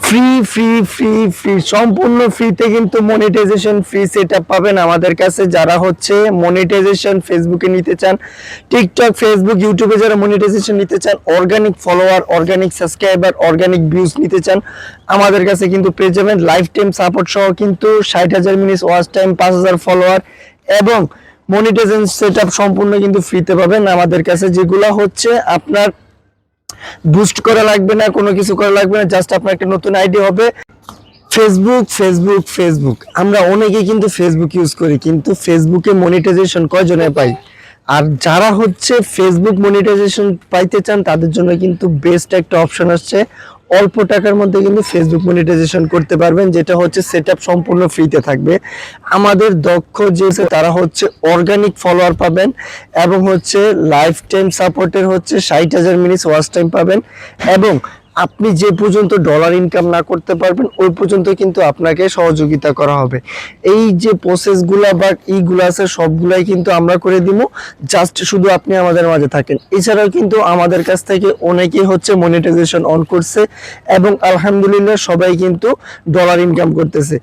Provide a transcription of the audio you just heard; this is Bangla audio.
ফ্রি ফ্রি ফ্রি ফ্রি সম্পূর্ণ ফ্রিতে কিন্তু মনিটাইজেশন ফ্রি সেটআপ পাবেন আমাদের কাছে। যারা হচ্ছে মনিটাইজেশন ফেসবুকে নিতে চান, টিকটক, ফেসবুক, ইউটিউবে যারা মনিটাইজেশন নিতে চান, organic follower, organic subscriber, organic views নিতে চান, আমাদের কাছে কিন্তু পেয়ে যাবেন। লাইফ টাইম সাপোর্ট সহ কিন্তু 60,000 মিনিট ওয়াচ টাইম, 5,000 ফলোয়ার এবং মনিটাইজেশন সেটআপ সম্পূর্ণ কিন্তু ফ্রিতে পাবেন আমাদের কাছে। যেগুলো হচ্ছে আপনার বুস্ট করা লাগবে না, কোনো কিছু করা লাগবে না, জাস্ট আপনার একটা নতুন আইডি হবে। ফেসবুক ফেসবুক ফেসবুক আমরা অনেকেই কিন্তু ফেসবুক ইউজ করি, কিন্তু ফেসবুকে মনিটাইজেশন কয়জনে পাই? আর যারা হচ্ছে ফেসবুক মনিটাইজেশন পাইতে চান তাদের জন্য কিন্তু বেস্ট একটা অপশন আসছে। অল্প টাকার মধ্যে কিন্তু ফেসবুক মনিটাইজেশন করতে পারবেন, যেটা হচ্ছে সেটআপ সম্পূর্ণ ফ্রিতে থাকবে। আমাদের দক্ষ যে তারা হচ্ছে অর্গানিক ফলোয়ার পাবেন এবং হচ্ছে লাইফ টাইম সাপোর্টের হচ্ছে 60,000 মিনিট ওয়াচ টাইম পাবেন এবং আপনি যে পর্যন্ত ডলার ইনকাম না করতে পারবেন ওই পর্যন্ত কিন্তু আপনাকে সহযোগিতা করা হবে। এই যে প্রসেসগুলা বা ইগুলা আছে সবগুলাই কিন্তু আমরা করে দিব, জাস্ট শুধু আপনি আমাদের মাঝে থাকেন। এছাড়াও কিন্তু আমাদের কাছ থেকে অনেকেই হচ্ছে মনিটাইজেশন অন করছে এবং আলহামদুলিল্লাহ সবাই কিন্তু ডলার ইনকাম করতেছে।